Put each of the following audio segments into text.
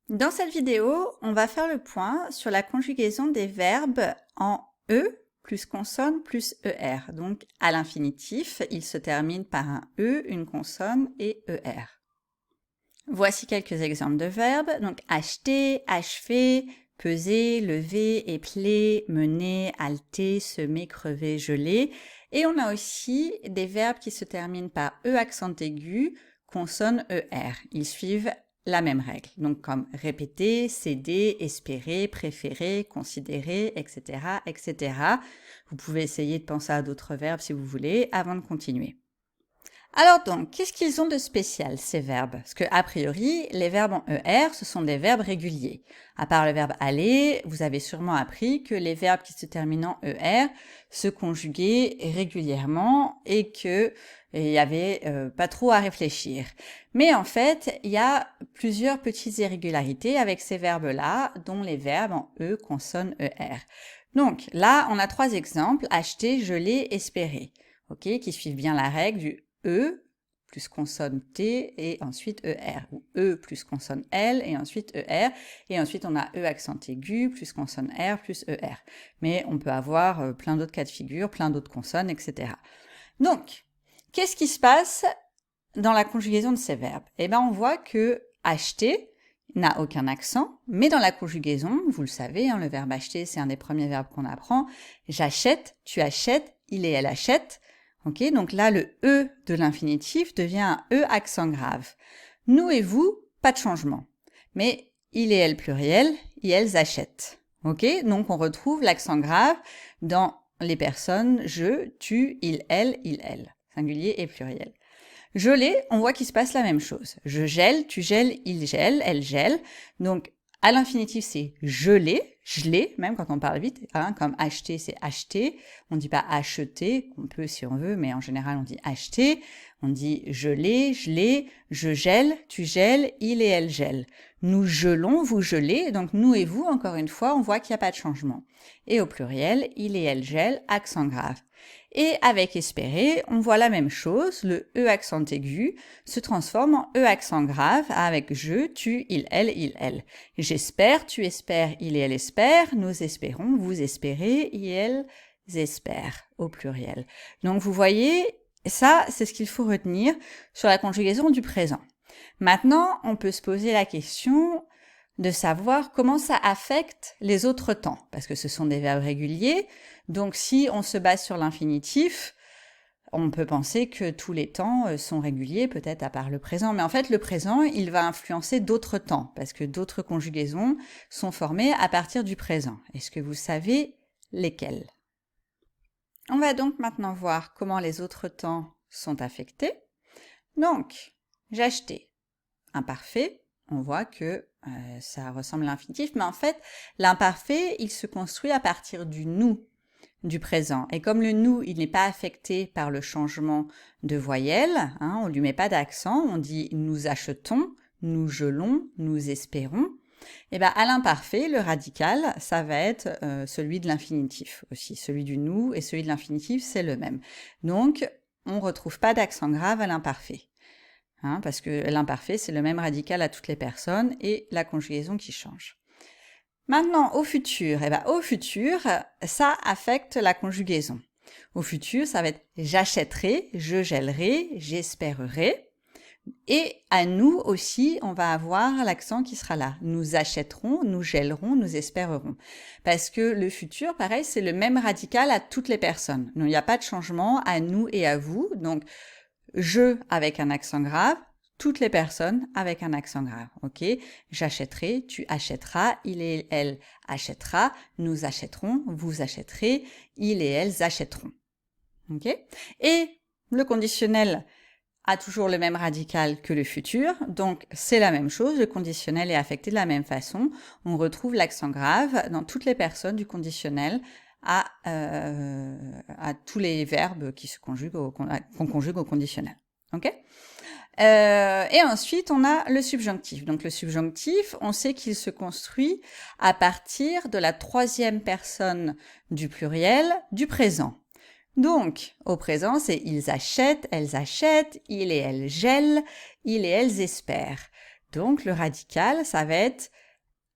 Dans cette vidéo, on va faire le point sur la conjugaison des verbes en E plus consonne plus ER. Donc, à l'infinitif, il se termine par un E, une consonne et ER. Voici quelques exemples de verbes. Donc, acheter, achever, peser, lever, épeler, mener, halter, semer, crever, geler. Et on a aussi des verbes qui se terminent par E accent aigu, consonne ER. Ils suivent la même règle, donc comme répéter, céder, espérer, préférer, considérer, etc., etc. Vous pouvez essayer de penser à d'autres verbes si vous voulez avant de continuer. Alors donc, qu'est-ce qu'ils ont de spécial, ces verbes? Parce que, a priori, les verbes en ER, ce sont des verbes réguliers. À part le verbe aller, vous avez sûrement appris que les verbes qui se terminent en ER se conjuguaient régulièrement et que il n'y avait pas trop à réfléchir. Mais en fait, il y a plusieurs petites irrégularités avec ces verbes-là, dont les verbes en E consonne ER. Donc là, on a trois exemples, acheter, geler, espérer, qui suivent bien la règle du E plus consonne T et ensuite ER, ou E plus consonne L et ensuite ER, et ensuite on a E accent aigu plus consonne R plus ER. Mais on peut avoir plein d'autres cas de figure, plein d'autres consonnes, etc. Donc, qu'est-ce qui se passe dans la conjugaison de ces verbes? Eh bien, on voit que acheter n'a aucun accent, mais dans la conjugaison, vous le savez, le verbe acheter, c'est un des premiers verbes qu'on apprend. J'achète, tu achètes, il et elle achètent. Donc là, le E de l'infinitif devient un E accent grave. Nous et vous, pas de changement. Mais il et elle pluriel, et elles achètent. Donc on retrouve l'accent grave dans les personnes je, tu, il, elle, singulier et pluriel. Geler, on voit qu'il se passe la même chose. Je gèle, tu gèles, il gèle, elle gèle. Donc, à l'infinitif, c'est geler, même quand on parle vite, comme acheter, c'est acheter. On ne dit pas acheter, on peut si on veut, mais en général, on dit acheter. On dit geler, je gèle, tu gèles, il et elle gèlent. Nous gelons, vous gelez, donc nous et vous, encore une fois, on voit qu'il n'y a pas de changement. Et au pluriel, il et elle gèlent, accent grave. Et avec espérer, on voit la même chose, le E accent aigu se transforme en E accent grave avec je, tu, il, elle. J'espère, tu espères, il et elle espèrent, nous espérons, vous espérez, il et elles espèrent, au pluriel. Donc vous voyez, ça, c'est ce qu'il faut retenir sur la conjugaison du présent. Maintenant, on peut se poser la question de savoir comment ça affecte les autres temps, parce que ce sont des verbes réguliers. Donc, si on se base sur l'infinitif, on peut penser que tous les temps sont réguliers, peut-être à part le présent. Mais en fait, le présent, il va influencer d'autres temps, parce que d'autres conjugaisons sont formées à partir du présent. Est-ce que vous savez lesquelles? On va donc maintenant voir comment les autres temps sont affectés. Donc, j'ai acheté. Imparfait, on voit que ça ressemble à l'infinitif, mais en fait, l'imparfait, il se construit à partir du nous, du présent. Et comme le nous, il n'est pas affecté par le changement de voyelle, on ne lui met pas d'accent, on dit nous achetons, nous gelons, nous espérons. Et bien à l'imparfait, le radical, ça va être celui de l'infinitif aussi. Celui du nous et celui de l'infinitif, c'est le même. Donc, on ne retrouve pas d'accent grave à l'imparfait. Parce que l'imparfait, c'est le même radical à toutes les personnes et la conjugaison qui change. Maintenant, au futur, au futur, ça affecte la conjugaison. Au futur, ça va être j'achèterai, je gèlerai, j'espérerai. Et à nous aussi, on va avoir l'accent qui sera là. Nous achèterons, nous gèlerons, nous espérerons. Parce que le futur, pareil, c'est le même radical à toutes les personnes. Donc, il n'y a pas de changement à nous et à vous. Donc, je avec un accent grave, toutes les personnes avec un accent grave, J'achèterai, tu achèteras, il et elle achètera, nous achèterons, vous achèterez, il et elles achèteront, Et le conditionnel a toujours le même radical que le futur, donc c'est la même chose, le conditionnel est affecté de la même façon. On retrouve l'accent grave dans toutes les personnes du conditionnel à tous les verbes qui se conjuguent qu'on conjugue au conditionnel. Et ensuite, on a le subjonctif. Donc le subjonctif, on sait qu'il se construit à partir de la troisième personne du pluriel du présent. Donc, au présent, c'est ils achètent, elles achètent, il et elles gèlent, ils et elles espèrent. Donc, le radical, ça va être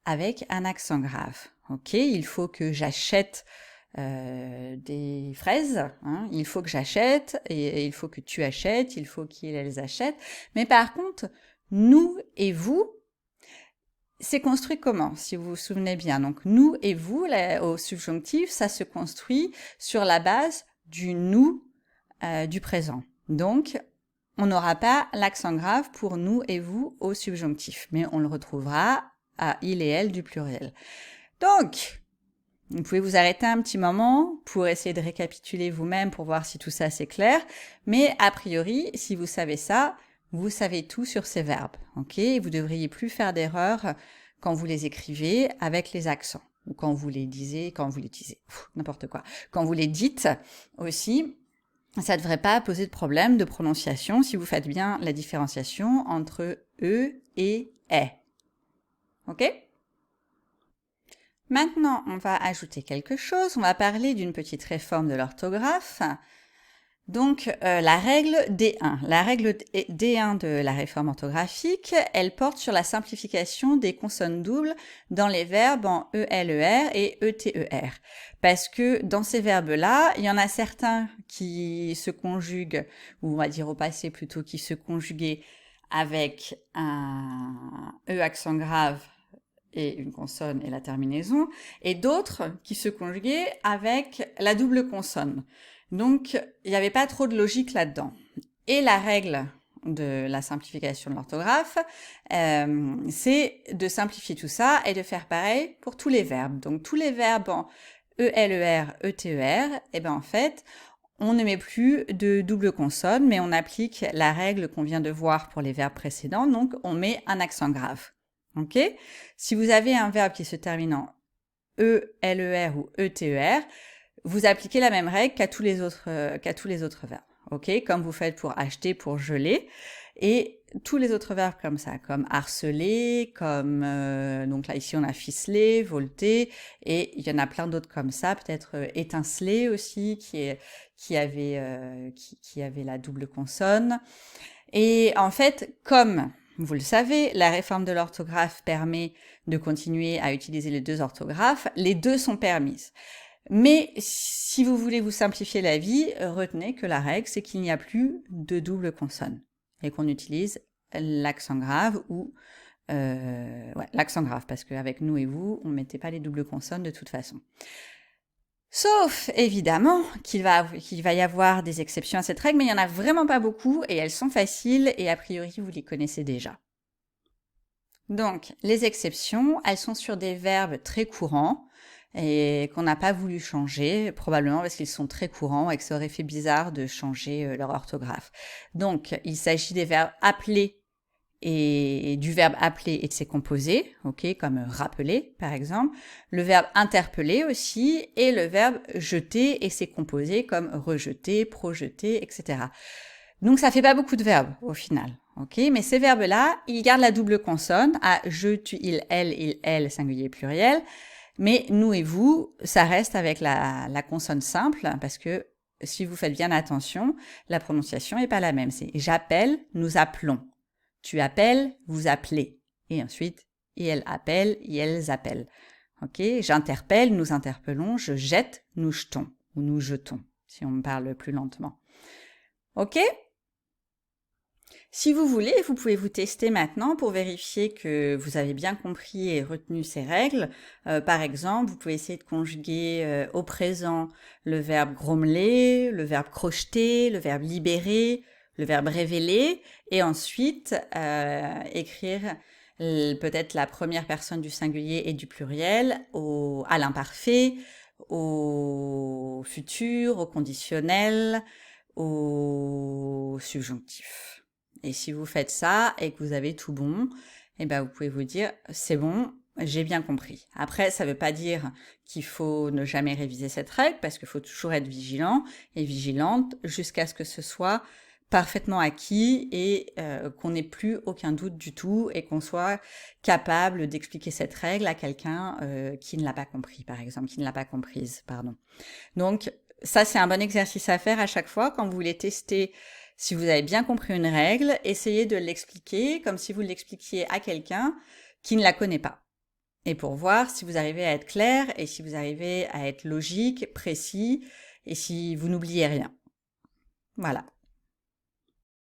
avec un accent grave. Ok, il faut que j'achète des fraises, hein, il faut que j'achète, et il faut que tu achètes, il faut qu'ils achètent. Mais par contre, nous et vous, c'est construit comment, si vous vous souvenez bien? Donc, nous et vous, là, au subjonctif, ça se construit sur la base du nous du présent. Donc, on n'aura pas l'accent grave pour nous et vous au subjonctif, mais on le retrouvera à il et elle du pluriel. Donc, vous pouvez vous arrêter un petit moment pour essayer de récapituler vous-même pour voir si tout ça c'est clair, mais a priori, si vous savez ça, vous savez tout sur ces verbes, ok? Vous devriez plus faire d'erreurs quand vous les écrivez avec les accents, ou quand vous les disiez, n'importe quoi. Quand vous les dites aussi, ça ne devrait pas poser de problème de prononciation si vous faites bien la différenciation entre E et E. Ok? Maintenant, on va ajouter quelque chose. On va parler d'une petite réforme de l'orthographe. Donc, la règle D1. La règle D1 de la réforme orthographique, elle porte sur la simplification des consonnes doubles dans les verbes en ELER et ETER. Parce que dans ces verbes-là, il y en a certains qui se conjuguent, ou on va dire au passé plutôt, qui se conjuguaient avec un E accent grave et une consonne et la terminaison, et d'autres qui se conjuguaient avec la double consonne. Donc, il n'y avait pas trop de logique là-dedans. Et la règle de la simplification de l'orthographe, c'est de simplifier tout ça et de faire pareil pour tous les verbes. Donc, tous les verbes en ELER, ETER, et ben en fait, on ne met plus de double consonne, mais on applique la règle qu'on vient de voir pour les verbes précédents, donc on met un accent grave. Ok? Si vous avez un verbe qui se termine en ELER ou ETER, vous appliquez la même règle qu'à tous les autres verbes. Ok? Comme vous faites pour acheter, pour geler. Et tous les autres verbes comme ça, comme harceler, comme donc là ici on a ficeler, volter, et il y en a plein d'autres comme ça, peut-être étinceler aussi, qui avait la double consonne. Et en fait, comme vous le savez, la réforme de l'orthographe permet de continuer à utiliser les deux orthographes. Les deux sont permises. Mais si vous voulez vous simplifier la vie, retenez que la règle, c'est qu'il n'y a plus de double consonne et qu'on utilise l'accent grave ou l'accent grave, parce qu'avec nous et vous, on ne mettait pas les doubles consonnes de toute façon. Sauf, évidemment, qu'il va y avoir des exceptions à cette règle, mais il n'y en a vraiment pas beaucoup et elles sont faciles et a priori, vous les connaissez déjà. Donc, les exceptions, elles sont sur des verbes très courants et qu'on n'a pas voulu changer, probablement parce qu'ils sont très courants et que ça aurait fait bizarre de changer leur orthographe. Donc, il s'agit des verbes appeler et du verbe appeler et de ses composés, ok, comme rappeler par exemple, le verbe interpeller aussi, et le verbe jeter et ses composés comme rejeter, projeter, etc. Donc ça fait pas beaucoup de verbes au final, ok, mais ces verbes-là, ils gardent la double consonne à je, tu, il, elle, singulier, pluriel, mais nous et vous, ça reste avec la consonne simple, parce que si vous faites bien attention, la prononciation est pas la même, c'est j'appelle, nous appelons. Tu appelles, vous appelez. Et ensuite, et elle appelle, et elles appellent. Ok? J'interpelle, nous interpellons. Je jette, nous jetons. Ou nous jetons, si on me parle plus lentement. Ok? Si vous voulez, vous pouvez vous tester maintenant pour vérifier que vous avez bien compris et retenu ces règles. Par exemple, vous pouvez essayer de conjuguer au présent le verbe grommeler, le verbe crocheter, le verbe libérer, le verbe révéler, et ensuite écrire peut-être la première personne du singulier et du pluriel à l'imparfait, au futur, au conditionnel, au subjonctif. Et si vous faites ça et que vous avez tout bon, eh ben vous pouvez vous dire c'est bon, j'ai bien compris. Après, ça ne veut pas dire qu'il faut ne jamais réviser cette règle, parce qu'il faut toujours être vigilant et vigilante jusqu'à ce que ce soit parfaitement acquis et qu'on n'ait plus aucun doute du tout et qu'on soit capable d'expliquer cette règle à quelqu'un qui ne l'a pas compris, par exemple, qui ne l'a pas comprise, pardon. Donc, ça, c'est un bon exercice à faire à chaque fois quand vous voulez tester Si vous avez bien compris une règle, essayez de l'expliquer comme si vous l'expliquiez à quelqu'un qui ne la connaît pas. Et pour voir si vous arrivez à être clair et si vous arrivez à être logique, précis et si vous n'oubliez rien. Voilà.